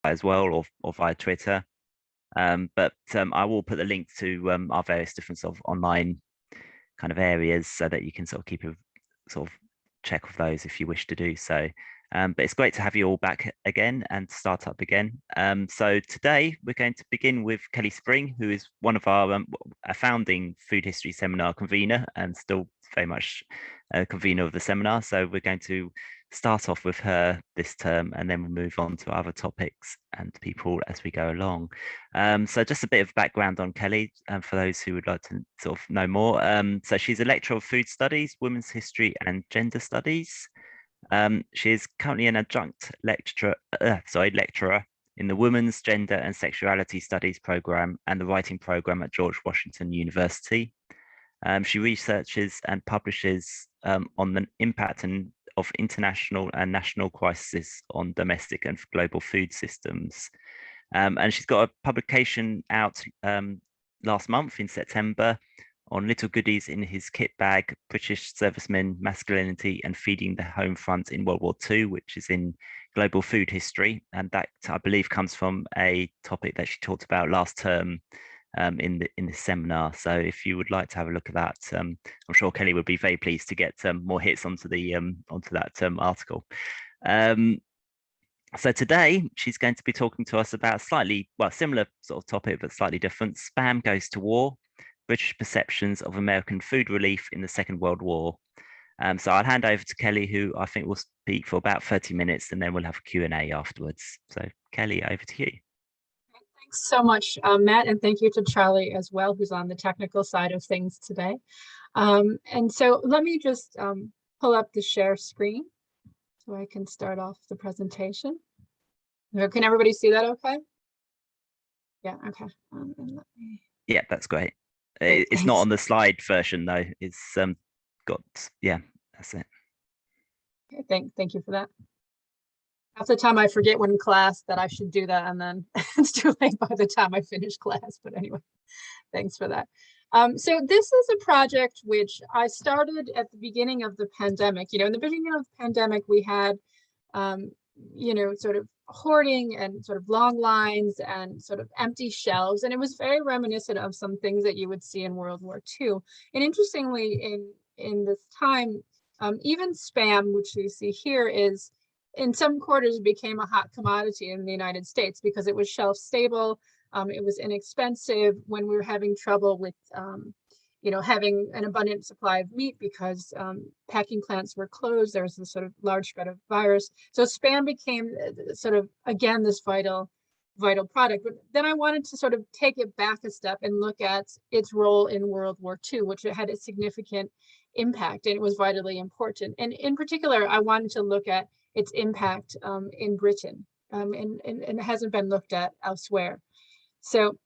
as well, or via Twitter. But I will put the link to our various different sort of online kind of areas so that you can sort of keep a sort of check of those if you wish to do so. But it's great to have you all back again and start up again. So today we're going to begin with Kelly Spring, who is one of our a founding food history seminar convener and still very much a convener of the seminar. So we're going to start off with her this term, and then we'll move on to other topics and people as we go along. So just a bit of background on Kelly, for those who would like to sort of know more. So she's a lecturer of food studies, women's history and gender studies. She is currently an adjunct lecturer in the Women's, Gender and Sexuality Studies program and the Writing program at George Washington University. She researches and publishes on the impact of international and national crises on domestic and global food systems. And she's got a publication out last month in September on Little Goodies in His Kit Bag, British Servicemen, Masculinity and Feeding the Home Front in World War II, which is in global food history. And that, I believe, comes from a topic that she talked about last term in the seminar. So if you would like to have a look at that, I'm sure Kelly would be very pleased to get more hits onto that article. So today she's going to be talking to us about similar sort of topic, but slightly different. Spam Goes to War, British Perceptions of American Food Relief in the Second World War. So I'll hand over to Kelly, who I think will speak for about 30 minutes, and then we'll have a Q&A afterwards. So Kelly, over to you. Thanks so much, Matt, and thank you to Charlie as well, who's on the technical side of things today. And so let me just pull up the share screen so I can start off the presentation. Can everybody see that okay? Yeah, okay. Yeah, that's great. It's not on the slide version though. It's yeah, that's it. Okay, thank you for that. Half the time I forget when in class that I should do that, and then it's too late by the time I finish class. But anyway, thanks for that. So this is a project which I started at the beginning of the pandemic. In the beginning of the pandemic, we had, sort of hoarding and sort of long lines and sort of empty shelves. And it was very reminiscent of some things that you would see in World War II. And interestingly, in this time, even Spam, which you see here, is in some quarters became a hot commodity in the United States because it was shelf stable. It was inexpensive when we were having trouble with, having an abundant supply of meat because packing plants were closed. There was this sort of large spread of virus. So Spam became sort of, again, this vital product. But then I wanted to sort of take it back a step and look at its role in World War II, which had a significant impact and it was vitally important. And in particular, I wanted to look at its impact in Britain, and it hasn't been looked at elsewhere. So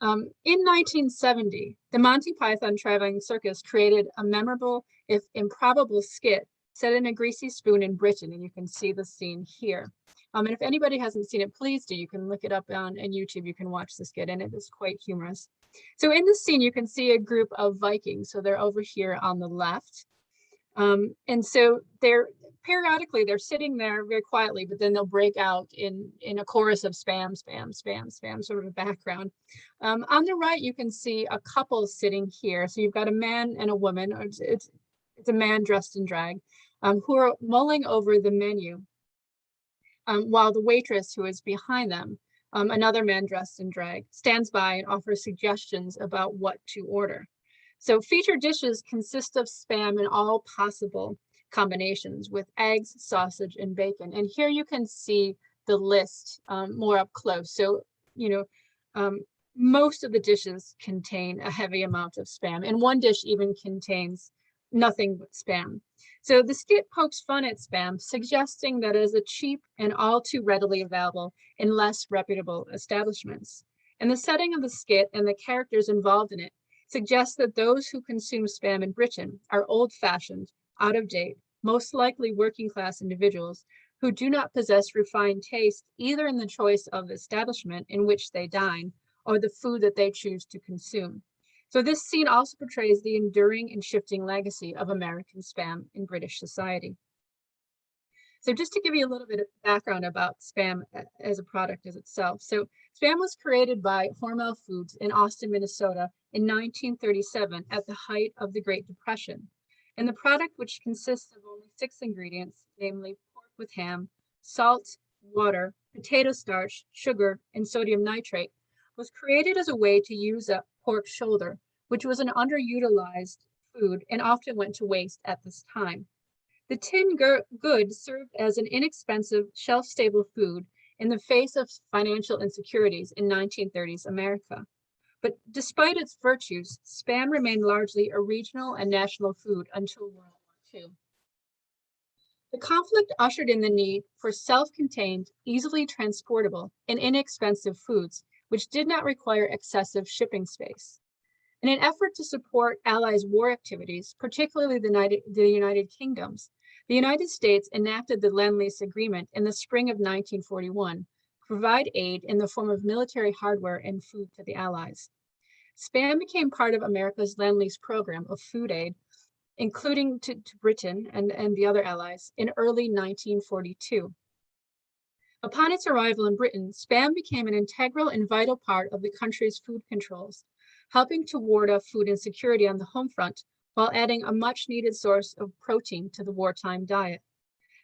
in 1970, the Monty Python Traveling Circus created a memorable, if improbable, skit set in a greasy spoon in Britain, and you can see the scene here. And if anybody hasn't seen it, please do. You can look it up on YouTube. You can watch the skit, and it is quite humorous. So in this scene, you can see a group of Vikings. So they're over here on the left. And so periodically they're sitting there very quietly, but then they'll break out in a chorus of spam, spam, spam, spam, sort of a background. On the right, you can see a couple sitting here. So you've got a man and a woman, or it's a man dressed in drag, who are mulling over the menu, while the waitress who is behind them, another man dressed in drag, stands by and offers suggestions about what to order. So featured dishes consist of spam in all possible combinations with eggs, sausage, and bacon. And here you can see the list more up close. So, most of the dishes contain a heavy amount of spam, and one dish even contains nothing but spam. So the skit pokes fun at spam, suggesting that it is a cheap and all too readily available in less reputable establishments. And the setting of the skit and the characters involved in it suggests that those who consume spam in Britain are old-fashioned, out-of-date, most likely working-class individuals who do not possess refined taste either in the choice of establishment in which they dine or the food that they choose to consume. So this scene also portrays the enduring and shifting legacy of American spam in British society. So just to give you a little bit of background about Spam as a product as itself. So Spam was created by Hormel Foods in Austin, Minnesota in 1937 at the height of the Great Depression. And the product, which consists of only 6 ingredients, namely pork with ham, salt, water, potato starch, sugar, and sodium nitrate, was created as a way to use up pork shoulder, which was an underutilized food and often went to waste at this time. The tin good served as an inexpensive, shelf-stable food in the face of financial insecurities in 1930s America. But despite its virtues, Spam remained largely a regional and national food until World War II. The conflict ushered in the need for self-contained, easily transportable, and inexpensive foods, which did not require excessive shipping space. In an effort to support Allies' war activities, particularly the United Kingdoms, the United States enacted the Lend-Lease Agreement in the spring of 1941 to provide aid in the form of military hardware and food to the Allies. Spam became part of America's Lend-Lease program of food aid, including to Britain and the other Allies, in early 1942. Upon its arrival in Britain, Spam became an integral and vital part of the country's food controls, helping to ward off food insecurity on the home front while adding a much needed source of protein to the wartime diet.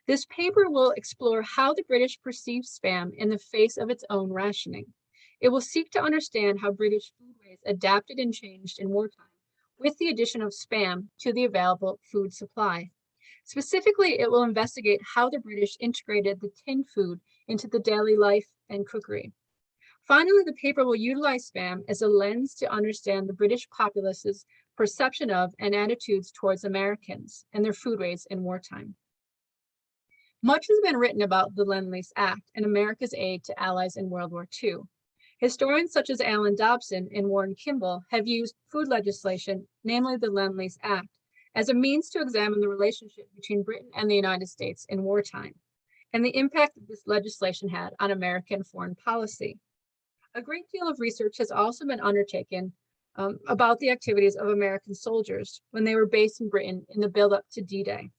This paper will explore how the British perceived Spam in the face of its own rationing. It will seek to understand how British foodways adapted and changed in wartime with the addition of Spam to the available food supply. Specifically, it will investigate how the British integrated the tin food into the daily life and cookery. Finally, the paper will utilize Spam as a lens to understand the British populace's perception of and attitudes towards Americans and their foodways in wartime. Much has been written about the Lend-Lease Act and America's aid to allies in World War II. Historians such as Alan Dobson and Warren Kimball have used food legislation, namely the Lend-Lease Act, as a means to examine the relationship between Britain and the United States in wartime, and the impact that this legislation had on American foreign policy. A great deal of research has also been undertaken about the activities of American soldiers when they were based in Britain in the build-up to D-Day.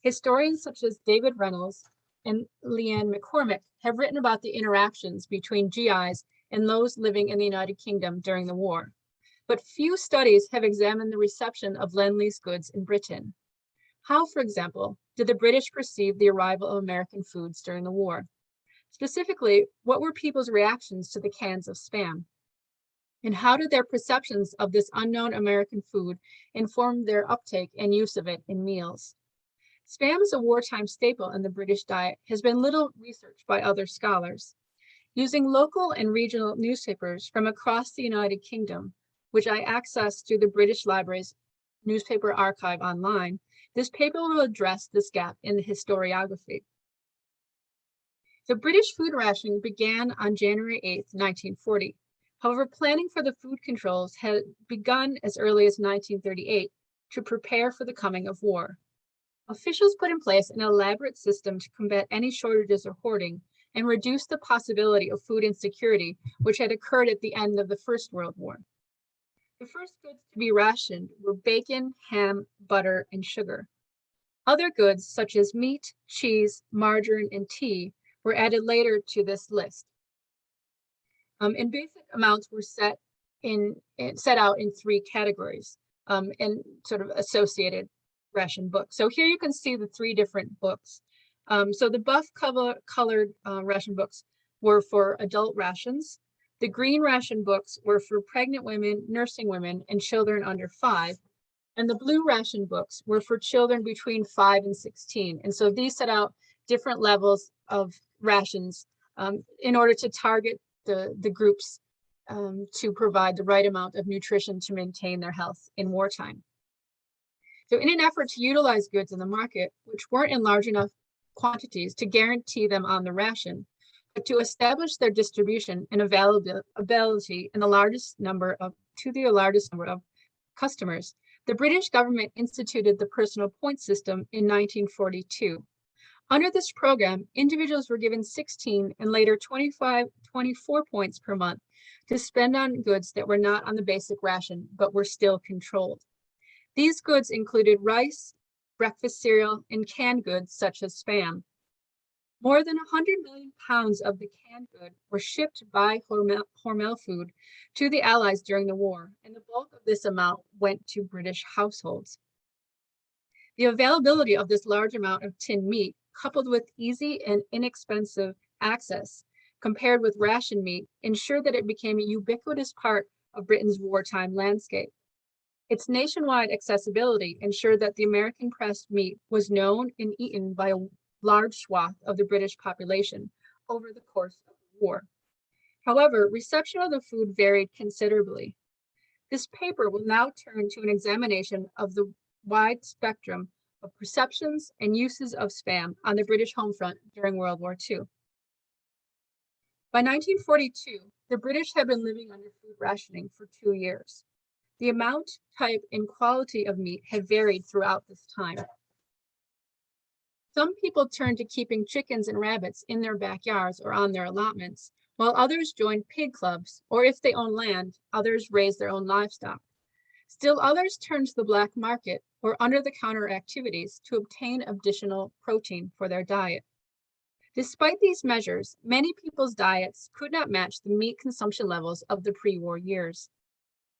Historians such as David Reynolds and Leanne McCormick have written about the interactions between GIs and those living in the United Kingdom during the war. But few studies have examined the reception of Lend-Lease goods in Britain. How, for example, did the British perceive the arrival of American foods during the war? Specifically, what were people's reactions to the cans of Spam? And how did their perceptions of this unknown American food inform their uptake and use of it in meals? Spam as a wartime staple in the British diet has been little researched by other scholars. Using local and regional newspapers from across the United Kingdom, which I accessed through the British Library's newspaper archive online, this paper will address this gap in the historiography. The British food rationing began on January 8, 1940. However, planning for the food controls had begun as early as 1938 to prepare for the coming of war. Officials put in place an elaborate system to combat any shortages or hoarding and reduce the possibility of food insecurity, which had occurred at the end of the First World War. The first goods to be rationed were bacon, ham, butter, and sugar. Other goods, such as meat, cheese, margarine, and tea, were added later to this list. And basic amounts were set out in 3 categories and sort of associated ration books. So here you can see the 3 different books. So the buff colored ration books were for adult rations. The green ration books were for pregnant women, nursing women, and children under 5. And the blue ration books were for children between 5 and 16. And so these set out different levels of rations in order to target the groups to provide the right amount of nutrition to maintain their health in wartime. So in an effort to utilize goods in the market, which weren't in large enough quantities to guarantee them on the ration, but to establish their distribution and availability in the largest number of customers, the British government instituted the personal point system in 1942. Under this program, individuals were given 16 and later 24 points per month to spend on goods that were not on the basic ration, but were still controlled. These goods included rice, breakfast cereal, and canned goods such as Spam. More than 100 million pounds of the canned good were shipped by Hormel Food to the Allies during the war, and the bulk of this amount went to British households. The availability of this large amount of tinned meat, coupled with easy and inexpensive access, compared with ration meat, ensured that it became a ubiquitous part of Britain's wartime landscape. Its nationwide accessibility ensured that the American pressed meat was known and eaten by a large swath of the British population over the course of the war. However, reception of the food varied considerably. This paper will now turn to an examination of the wide spectrum of perceptions and uses of Spam on the British home front during World War II. By 1942, the British had been living under food rationing for 2 years. The amount, type, and quality of meat had varied throughout this time. Some people turned to keeping chickens and rabbits in their backyards or on their allotments, while others joined pig clubs, or if they owned land, others raised their own livestock. Still others turned to the black market or under-the-counter activities to obtain additional protein for their diet. Despite these measures, many people's diets could not match the meat consumption levels of the pre-war years.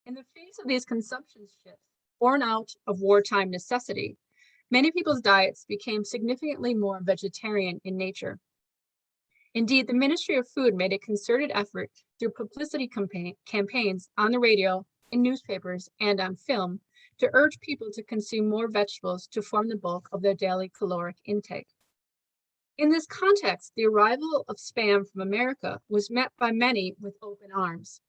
In the face of these consumption shifts, born out of wartime necessity, many people's diets became significantly more vegetarian in nature. Indeed, the Ministry of Food made a concerted effort through publicity campaigns on the radio, in newspapers, and on film to urge people to consume more vegetables to form the bulk of their daily caloric intake. In this context, the arrival of Spam from America was met by many with open arms.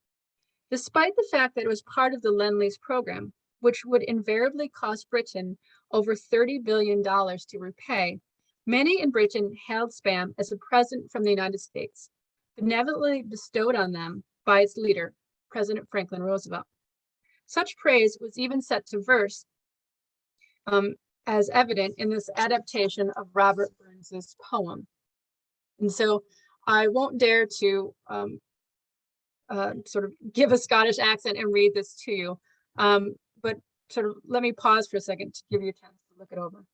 Despite the fact that it was part of the Lend-Lease program, which would invariably cost Britain over $30 billion to repay, many in Britain hailed Spam as a present from the United States, benevolently bestowed on them by its leader, President Franklin Roosevelt. Such praise was even set to verse, as evident in this adaptation of Robert Burns's poem. And so I won't dare to sort of give a Scottish accent and read this to you, but sort of let me pause for a second to give you a chance to look it over.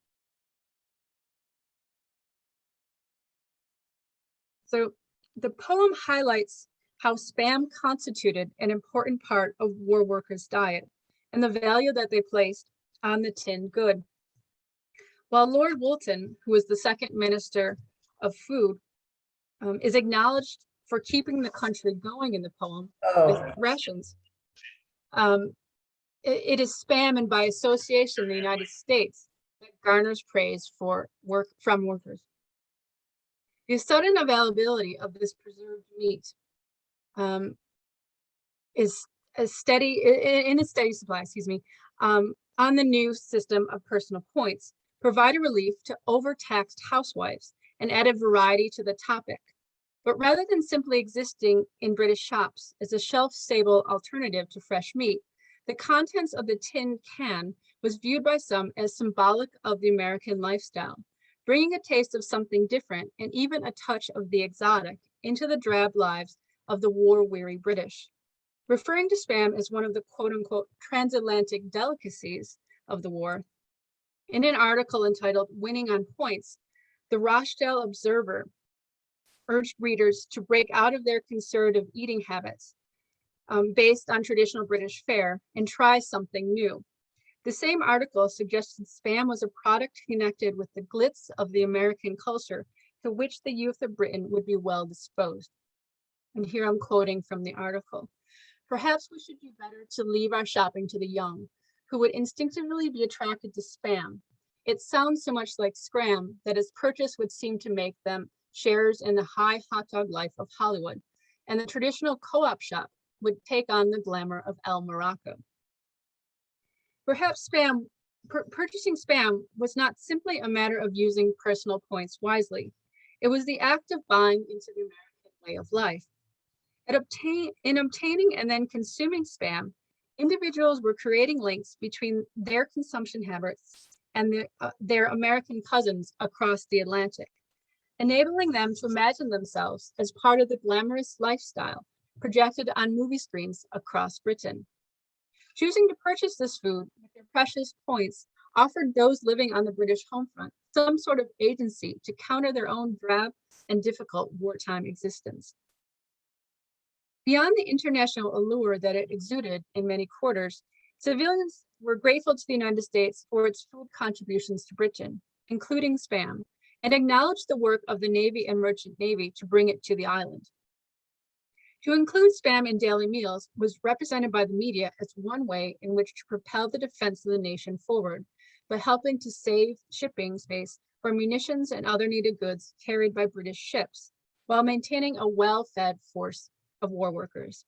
So the poem highlights how Spam constituted an important part of war workers' diet and the value that they placed on the tinned good. While Lord Woolton, who was the second Minister of Food, is acknowledged for keeping the country going in the poem with rations, it is Spam, and by association the United States, that garners praise for work from workers. The sudden availability of this preserved meat is a steady supply, on the new system of personal points, provide a relief to overtaxed housewives and added variety to the topic. But rather than simply existing in British shops as a shelf-stable alternative to fresh meat, the contents of the tin can was viewed by some as symbolic of the American lifestyle, bringing a taste of something different and even a touch of the exotic into the drab lives of the war-weary British. Referring to Spam as one of the quote-unquote transatlantic delicacies of the war, in an article entitled "Winning on Points," the Rochdale Observer urged readers to break out of their conservative eating habits based on traditional British fare and try something new. The same article suggested Spam was a product connected with the glitz of the American culture to which the youth of Britain would be well disposed. And here I'm quoting from the article. Perhaps we should do better to leave our shopping to the young, who would instinctively be attracted to Spam. It sounds so much like Scram that its purchase would seem to make them sharers in the high hot dog life of Hollywood, and the traditional co-op shop would take on the glamour of El Morocco. Perhaps purchasing Spam was not simply a matter of using personal points wisely. It was the act of buying into the American way of life. In obtaining and then consuming Spam, individuals were creating links between their consumption habits and their American cousins across the Atlantic, enabling them to imagine themselves as part of the glamorous lifestyle projected on movie screens across Britain. Choosing to purchase this food with their precious points offered those living on the British home front some sort of agency to counter their own drab and difficult wartime existence. Beyond the international allure that it exuded in many quarters, civilians were grateful to the United States for its food contributions to Britain, including Spam, and acknowledged the work of the Navy and Merchant Navy to bring it to the island. To include Spam in daily meals was represented by the media as one way in which to propel the defense of the nation forward, by helping to save shipping space for munitions and other needed goods carried by British ships, while maintaining a well-fed force of war workers.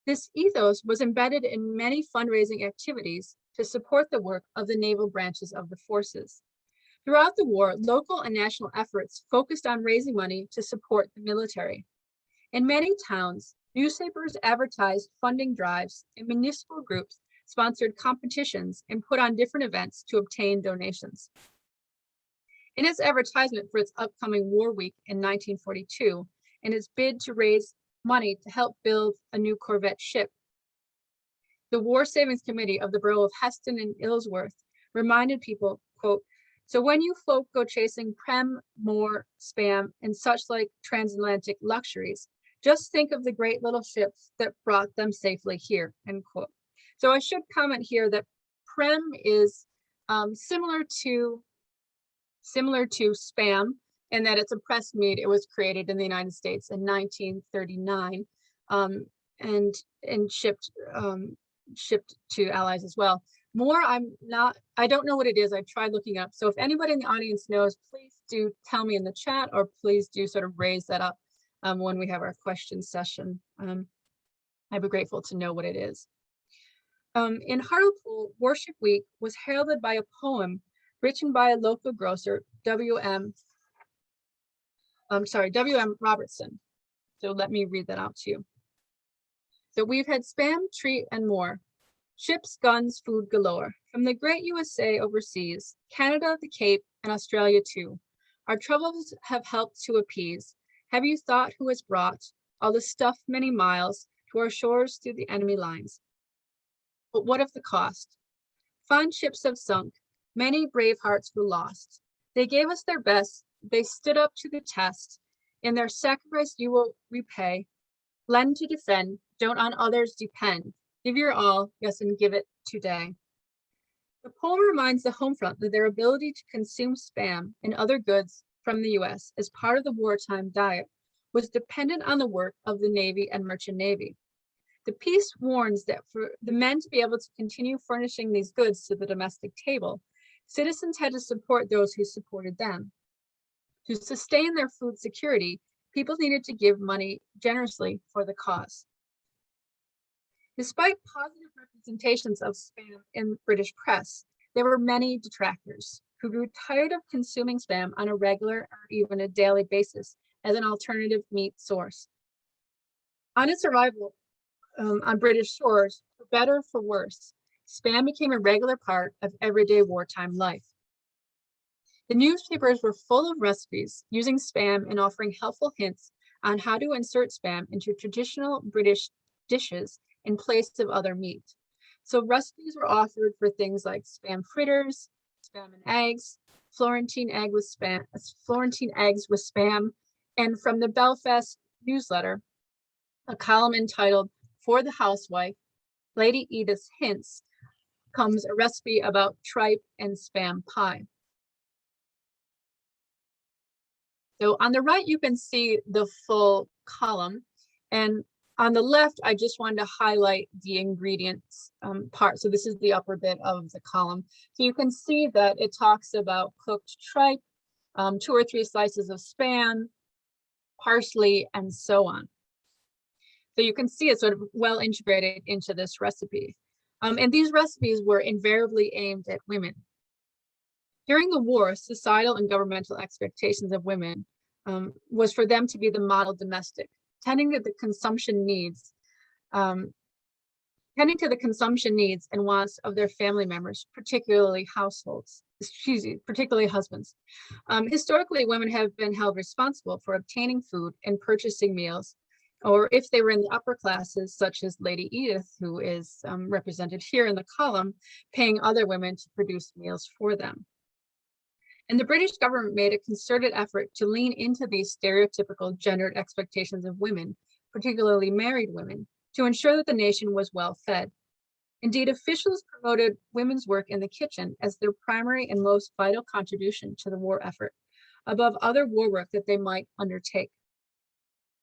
This ethos was embedded in many fundraising activities to support the work of the naval branches of the forces. Throughout the war, local and national efforts focused on raising money to support the military. In many towns, newspapers advertised funding drives, and municipal groups sponsored competitions and put on different events to obtain donations. In its advertisement for its upcoming war week in 1942, and its bid to raise money to help build a new corvette ship, the War Savings Committee of the Borough of Heston and Ilsworth reminded people, quote, "So when you folk go chasing Prem, Moore, Spam, and such like transatlantic luxuries, just think of the great little ships that brought them safely here," end quote. So I should comment here that Prem is similar to Spam, and that it's a pressed meat. It was created in the United States in 1939, and shipped to allies as well. More, I don't know what it is. I tried looking up. So if anybody in the audience knows, please do tell me in the chat, or please do sort of raise that up when we have our question session. I'd be grateful to know what it is. In Hartlepool, Warship Week was heralded by a poem written by a local grocer, W.M. Robertson. So let me read that out to you. So we've had Spam, treat, and more. Ships, guns, food galore. From the great USA overseas, Canada, the Cape, and Australia too. Our troubles have helped to appease. Have you thought who has brought all the stuff many miles to our shores through the enemy lines? But what of the cost? Fine ships have sunk. Many brave hearts were lost. They gave us their best. They stood up to the test. In their sacrifice you will repay. Lend to defend. Don't on others depend. Give your all, yes, and give it today. The poem reminds the home front that their ability to consume Spam and other goods from the US as part of the wartime diet was dependent on the work of the Navy and Merchant Navy. The piece warns that for the men to be able to continue furnishing these goods to the domestic table, citizens had to support those who supported them. To sustain their food security, people needed to give money generously for the cause. Despite positive representations of Spam in British press, there were many detractors who grew tired of consuming Spam on a regular or even a daily basis as an alternative meat source. On its arrival on British shores, for better or for worse, Spam became a regular part of everyday wartime life. The newspapers were full of recipes using Spam and offering helpful hints on how to insert Spam into traditional British dishes in place of other meat. So recipes were offered for things like Spam fritters, Spam and eggs, Florentine eggs with Spam, and from the Belfast newsletter, a column entitled "For the Housewife, Lady Edith's Hints," comes a recipe about tripe and Spam pie. So on the right, you can see the full column, and on the left, I just wanted to highlight the ingredients part. So this is the upper bit of the column. So you can see that it talks about cooked tripe, 2 or 3 slices of Spam, parsley, and so on. So you can see it's sort of well integrated into this recipe. And these recipes were invariably aimed at women. During the war, societal and governmental expectations of women was for them to be the model domestic, tending to the consumption needs and wants of their family members, particularly households, particularly husbands. Historically, women have been held responsible for obtaining food and purchasing meals, or if they were in the upper classes, such as Lady Edith, who is represented here in the column, paying other women to produce meals for them. And the British government made a concerted effort to lean into these stereotypical gendered expectations of women, particularly married women, to ensure that the nation was well fed. Indeed, officials promoted women's work in the kitchen as their primary and most vital contribution to the war effort, above other war work that they might undertake.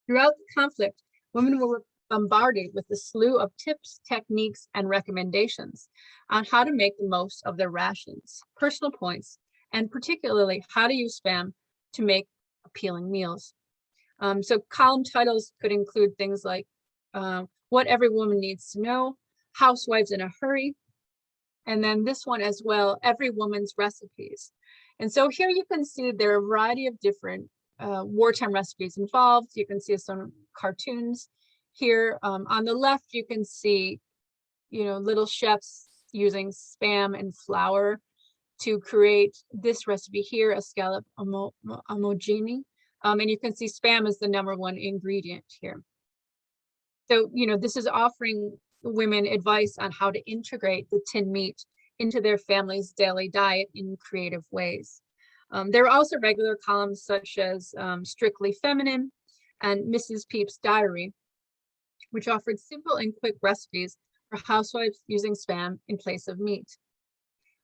Throughout the conflict, women were bombarded with a slew of tips, techniques, and recommendations on how to make the most of their rations, personal points, and particularly how to use spam to make appealing meals. So column titles could include things like what every woman needs to know, housewives in a hurry, and then this one as well, every woman's recipes. And so here you can see there are a variety of different wartime recipes involved. You can see some cartoons here. On the left, you can see, little chefs using spam and flour to create this recipe here, a scallop homogene. And you can see spam is the #1 ingredient here. So, this is offering women advice on how to integrate the tinned meat into their family's daily diet in creative ways. There are also regular columns such as Strictly Feminine and Mrs. Peep's Diary, which offered simple and quick recipes for housewives using spam in place of meat.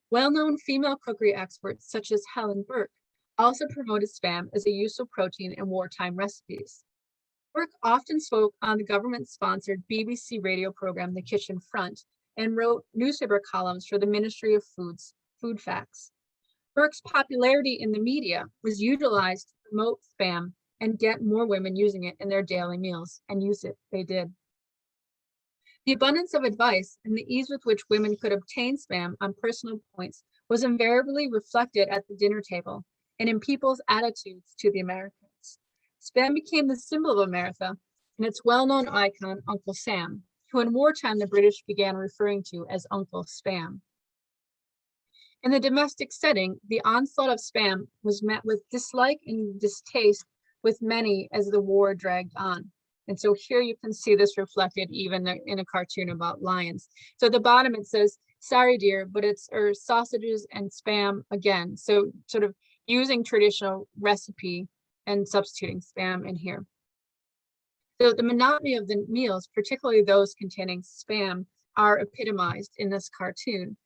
Well-known female cookery experts such as Helen Burke also promoted spam as a useful protein in wartime recipes. Burke often spoke on the government-sponsored BBC radio program The Kitchen Front and wrote newspaper columns for the Ministry of Food's Food Facts. Burke's popularity in the media was utilized to promote spam and get more women using it in their daily meals, and use it they did. The abundance of advice and the ease with which women could obtain spam on personal points was invariably reflected at the dinner table and in people's attitudes to the Americans. Spam became the symbol of America and its well-known icon, Uncle Sam, who in wartime the British began referring to as Uncle Spam. In the domestic setting, the onslaught of spam was met with dislike and distaste with many as the war dragged on. And so here you can see this reflected even in a cartoon about lions. So at the bottom it says, sorry dear, but it's sausages and spam again. So sort of using traditional recipe and substituting spam in here. So the monotony of the meals, particularly those containing spam, are epitomized in this cartoon.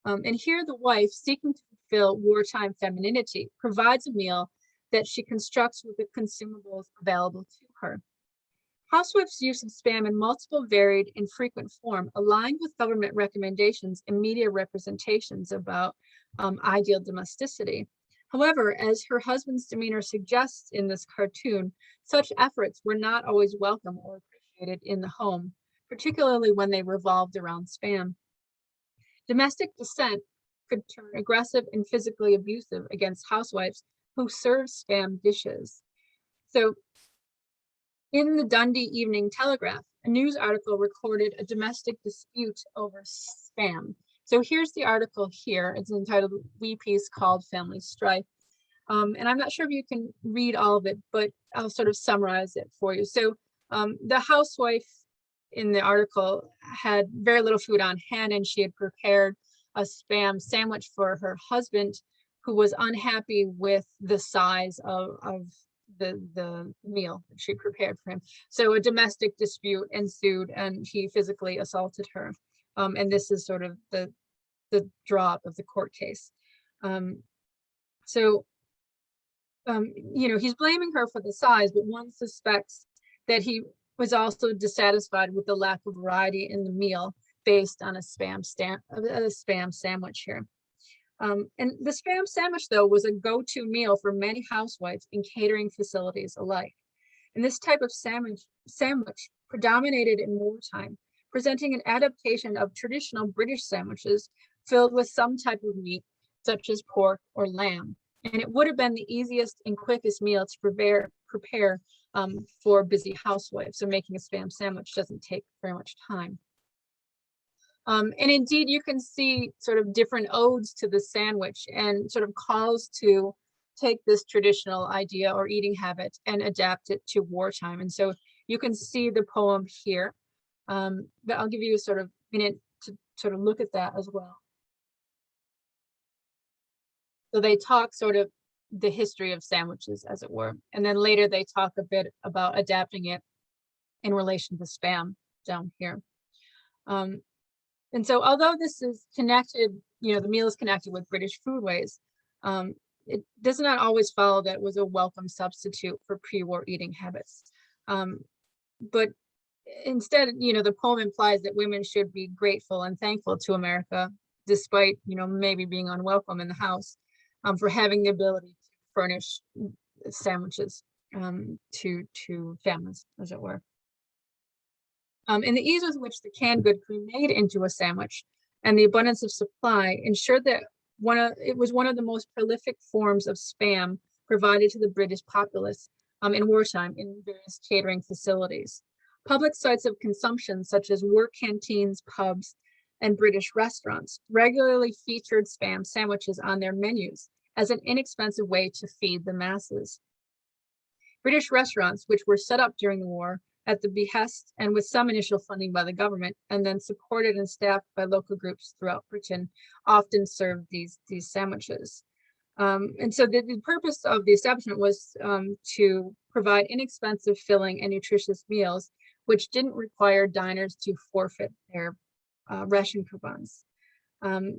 And here the wife, seeking to fulfill wartime femininity, provides a meal that she constructs with the consumables available to her. Housewives' use of spam in multiple, varied, and frequent form aligned with government recommendations and media representations about ideal domesticity. However, as her husband's demeanor suggests in this cartoon, such efforts were not always welcome or appreciated in the home, particularly when they revolved around spam. Domestic dissent could turn aggressive and physically abusive against housewives who serve spam dishes. So in the Dundee Evening Telegraph, a news article recorded a domestic dispute over spam. So here's the article here. It's entitled "Wee Piece Called Family Strife." And I'm not sure if you can read all of it, but I'll sort of summarize it for you. So the housewife in the article had very little food on hand, and she had prepared a spam sandwich for her husband, who was unhappy with the size of the meal that she prepared for him. So a domestic dispute ensued and he physically assaulted her. And this is sort of the draw of the court case. He's blaming her for the size, but one suspects that he was also dissatisfied with the lack of variety in the meal based on a spam sandwich here. And the spam sandwich, though, was a go-to meal for many housewives in catering facilities alike. And this type of sandwich predominated in wartime, presenting an adaptation of traditional British sandwiches filled with some type of meat, such as pork or lamb. And it would have been the easiest and quickest meal to prepare for busy housewives. So making a spam sandwich doesn't take very much time. And indeed, you can see sort of different odes to the sandwich and sort of calls to take this traditional idea or eating habit and adapt it to wartime. And so you can see the poem here, but I'll give you a sort of minute to sort of look at that as well. So they talk sort of the history of sandwiches, as it were. And then later they talk a bit about adapting it in relation to spam down here. And so although this is connected, the meal is connected with British foodways, it does not always follow that it was a welcome substitute for pre-war eating habits. But instead, the poem implies that women should be grateful and thankful to America, despite, maybe being unwelcome in the house, for having the ability to furnish sandwiches to families, as it were. And the ease with which the canned good could be made into a sandwich and the abundance of supply ensured that it was one of the most prolific forms of spam provided to the British populace in wartime in various catering facilities. Public sites of consumption, such as work canteens, pubs, and British restaurants, regularly featured spam sandwiches on their menus as an inexpensive way to feed the masses. British restaurants, which were set up during the war at the behest and with some initial funding by the government, and then supported and staffed by local groups throughout Britain, often served these sandwiches. And so the purpose of the establishment was to provide inexpensive, filling, and nutritious meals, which didn't require diners to forfeit their ration coupons.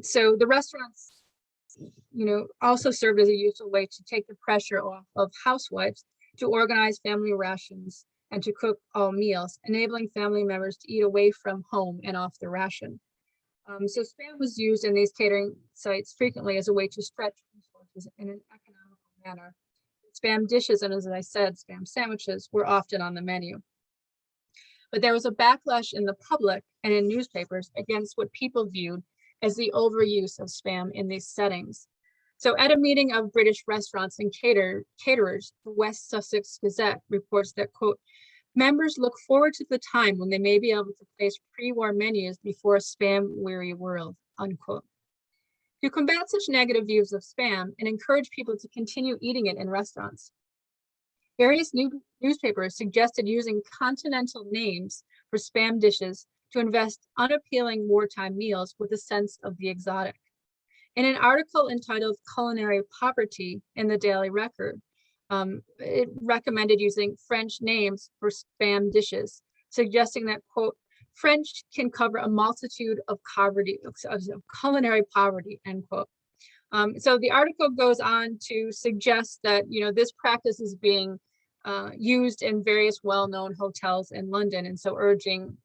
So the restaurants, also served as a useful way to take the pressure off of housewives to organize family rations and to cook all meals, enabling family members to eat away from home and off the ration. So spam was used in these catering sites frequently as a way to stretch resources in an economical manner. Spam dishes, and as I said, spam sandwiches were often on the menu. But there was a backlash in the public and in newspapers against what people viewed as the overuse of spam in these settings. So at a meeting of British restaurants and caterers, the West Sussex Gazette reports that, quote, members look forward to the time when they may be able to place pre-war menus before a spam-weary world, unquote. To combat such negative views of spam and encourage people to continue eating it in restaurants, various newspapers suggested using continental names for spam dishes to invest unappealing wartime meals with a sense of the exotic. In an article entitled Culinary Poverty in the Daily Record, it recommended using French names for spam dishes, suggesting that, quote, French can cover a multitude of culinary poverty, end quote. So the article goes on to suggest that, this practice is being used in various well-known hotels in London, and so urging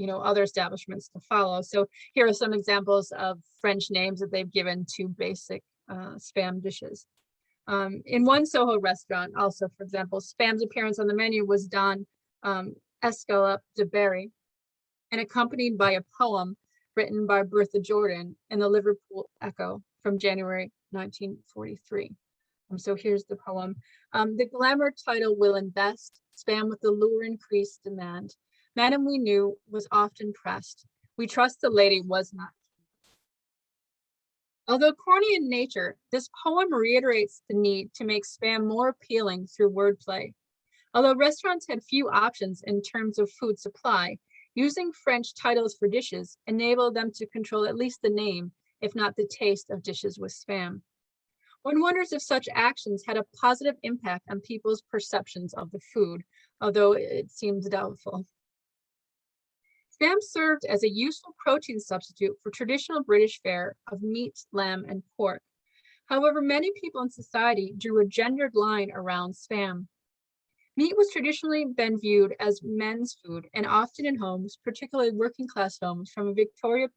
other establishments to follow. So here are some examples of French names that they've given to basic spam dishes. In one Soho restaurant, also, for example, spam's appearance on the menu was Don Escalop de Berry, and accompanied by a poem written by Bertha Jordan in the Liverpool Echo from January 1943. So here's the poem. The glamour title will invest, spam with the lure increased demand. Madam we knew was often pressed. We trust the lady was not. Although corny in nature, this poem reiterates the need to make spam more appealing through wordplay. Although restaurants had few options in terms of food supply, using French titles for dishes enabled them to control at least the name, if not the taste, of dishes with spam. One wonders if such actions had a positive impact on people's perceptions of the food, although it seems doubtful. Spam served as a useful protein substitute for traditional British fare of meat, lamb, and pork. However, many people in society drew a gendered line around spam. Meat was traditionally been viewed as men's food, and often in homes, particularly working class homes from a Victorian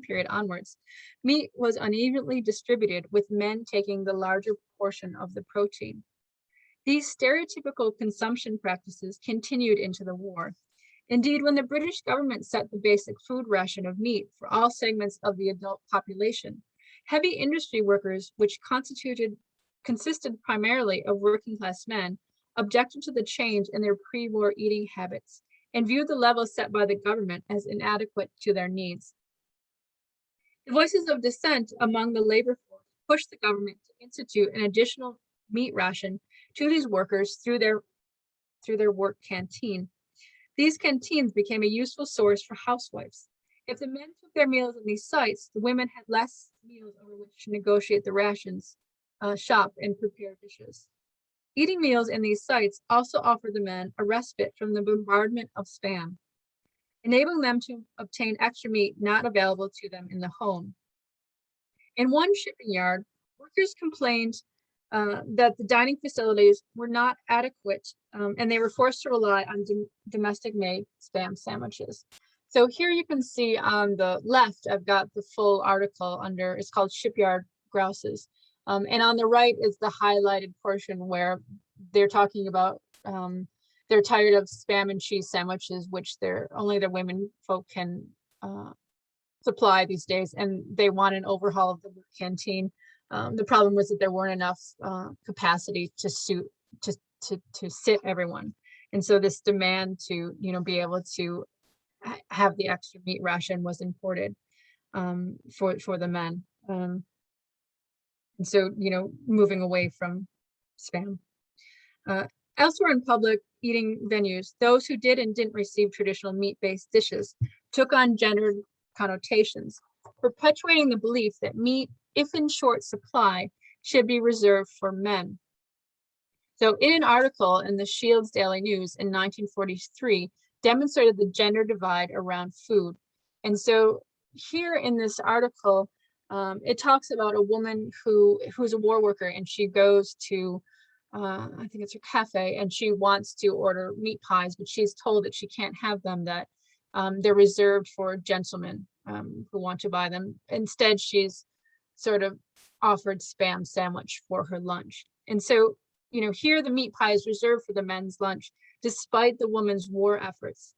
period onwards, meat was unevenly distributed, with men taking the larger portion of the protein. These stereotypical consumption practices continued into the war. Indeed, when the British government set the basic food ration of meat for all segments of the adult population, heavy industry workers, which consisted primarily of working class men, objected to the change in their pre-war eating habits and viewed the level set by the government as inadequate to their needs. The voices of dissent among the labor force pushed the government to institute an additional meat ration to these workers through their work canteen. These canteens became a useful source for housewives. If the men took their meals in these sites, the women had less meals over which to negotiate the rations, shop, and prepare dishes. Eating meals in these sites also offered the men a respite from the bombardment of spam, enabling them to obtain extra meat not available to them in the home. In one shipping yard, workers complained that the dining facilities were not adequate, and they were forced to rely on domestic-made spam sandwiches. So here you can see on the left, I've got the full article under, it's called Shipyard Grouses. And on the right is the highlighted portion where they're talking about they're tired of spam and cheese sandwiches, which only the women folk can supply these days, and they want an overhaul of the canteen. The problem was that there weren't enough capacity to sit everyone, and so this demand to be able to have the extra meat ration was imported for the men, and so moving away from spam. Elsewhere in public eating venues, those who did and didn't receive traditional meat-based dishes took on gendered connotations, perpetuating the belief that meat, if in short supply, should be reserved for men. So in an article in the Shields Daily News in 1943, demonstrated the gender divide around food. And so here in this article, it talks about a woman who's a war worker, and she goes to I think it's her cafe, and she wants to order meat pies, but she's told that she can't have them, that they're reserved for gentlemen who want to buy them. Instead, she's sort of offered spam sandwich for her lunch. And so, here the meat pie is reserved for the men's lunch, despite the woman's war efforts.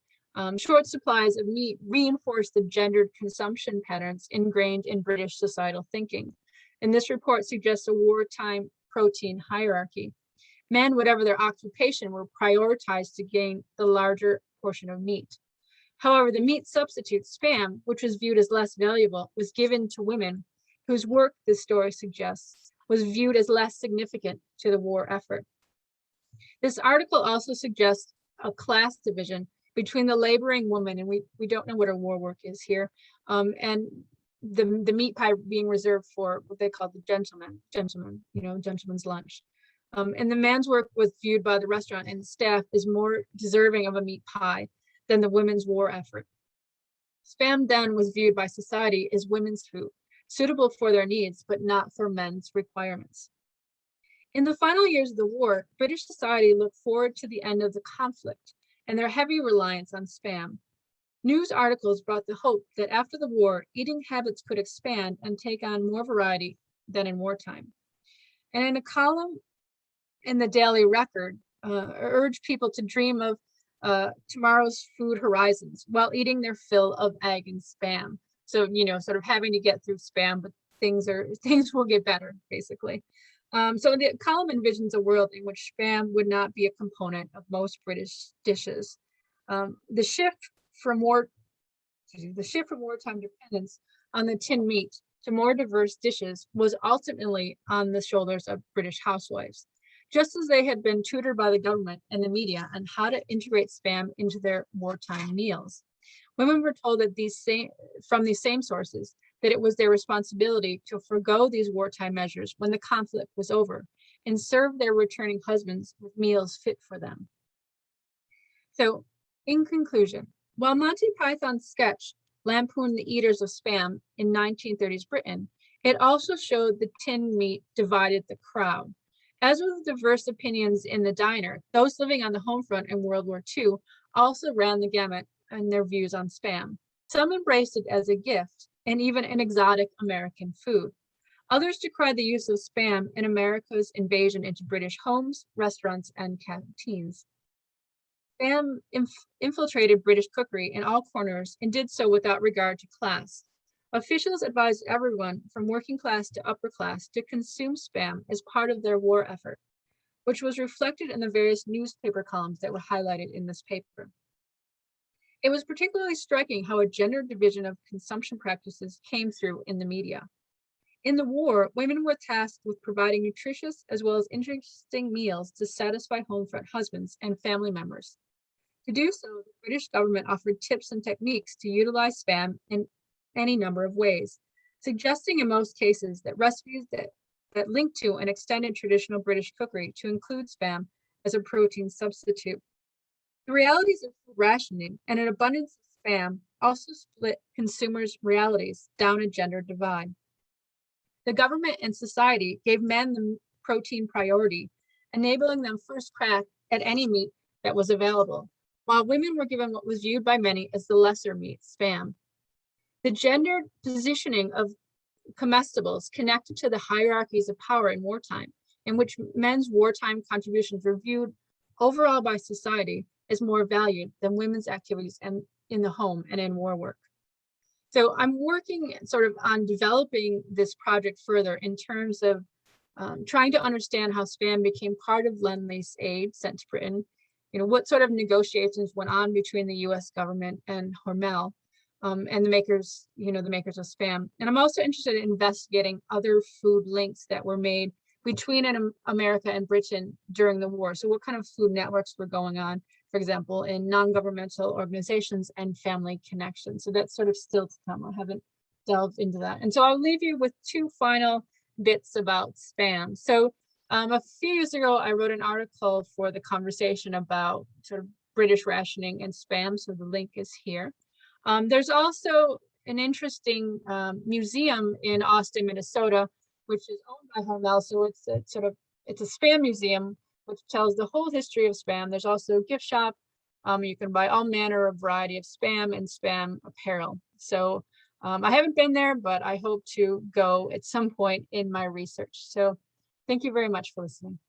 Short supplies of meat reinforce the gendered consumption patterns ingrained in British societal thinking. And this report suggests a wartime protein hierarchy. Men, whatever their occupation, were prioritized to gain the larger portion of meat. However, the meat substitute spam, which was viewed as less valuable, was given to women whose work, this story suggests, was viewed as less significant to the war effort. This article also suggests a class division between the laboring woman, and we don't know what a war work is here, and the meat pie being reserved for what they call the gentleman's lunch. And the man's work was viewed by the restaurant and staff as more deserving of a meat pie than the women's war effort. Spam then was viewed by society as women's food, suitable for their needs, but not for men's requirements. In the final years of the war, British society looked forward to the end of the conflict and their heavy reliance on spam. News articles brought the hope that after the war, eating habits could expand and take on more variety than in wartime. And in a column in the Daily Record, urged people to dream of tomorrow's food horizons while eating their fill of egg and spam. So, sort of having to get through spam, but things will get better, basically. So the column envisions a world in which spam would not be a component of most British dishes. The shift from wartime dependence on the tinned meat to more diverse dishes was ultimately on the shoulders of British housewives, just as they had been tutored by the government and the media on how to integrate spam into their wartime meals. Women were told that from these same sources that it was their responsibility to forego these wartime measures when the conflict was over and serve their returning husbands with meals fit for them. So, in conclusion, while Monty Python's sketch lampooned the eaters of spam in 1930s Britain, it also showed the tinned meat divided the crowd. As with the diverse opinions in the diner, those living on the home front in World War II also ran the gamut in their views on spam. Some embraced it as a gift and even an exotic American food. Others decried the use of spam in America's invasion into British homes, restaurants, and canteens. Spam infiltrated British cookery in all corners and did so without regard to class. Officials advised everyone from working class to upper class to consume spam as part of their war effort, which was reflected in the various newspaper columns that were highlighted in this paper. It was particularly striking how a gender division of consumption practices came through in the media. In the war, women were tasked with providing nutritious as well as interesting meals to satisfy home front husbands and family members. To do so, the British government offered tips and techniques to utilize spam in any number of ways, suggesting in most cases that recipes that link to an extended traditional British cookery to include spam as a protein substitute. The realities of food rationing and an abundance of spam also split consumers' realities down a gender divide. The government and society gave men the protein priority, enabling them first crack at any meat that was available, while women were given what was viewed by many as the lesser meat, spam. The gendered positioning of comestibles connected to the hierarchies of power in wartime, in which men's wartime contributions were viewed overall by society as more valued than women's activities and in the home and in war work. So I'm working sort of on developing this project further in terms of trying to understand how spam became part of Lend-Lease aid sent to Britain. You know, what sort of negotiations went on between the US government and Hormel and the makers, the makers of spam. And I'm also interested in investigating other food links that were made between America and Britain during the war. So what kind of food networks were going on, for example, in non-governmental organizations and family connections. So that's sort of still to come. I haven't delved into that. And so I'll leave you with two final bits about spam. So a few years ago, I wrote an article for The Conversation about sort of British rationing and spam. So the link is here. There's also an interesting museum in Austin, Minnesota, which is owned by Hormel. So it's a spam museum, which tells the whole history of spam. There's also a gift shop. You can buy all manner of variety of spam and spam apparel. So I haven't been there, but I hope to go at some point in my research. So thank you very much for listening.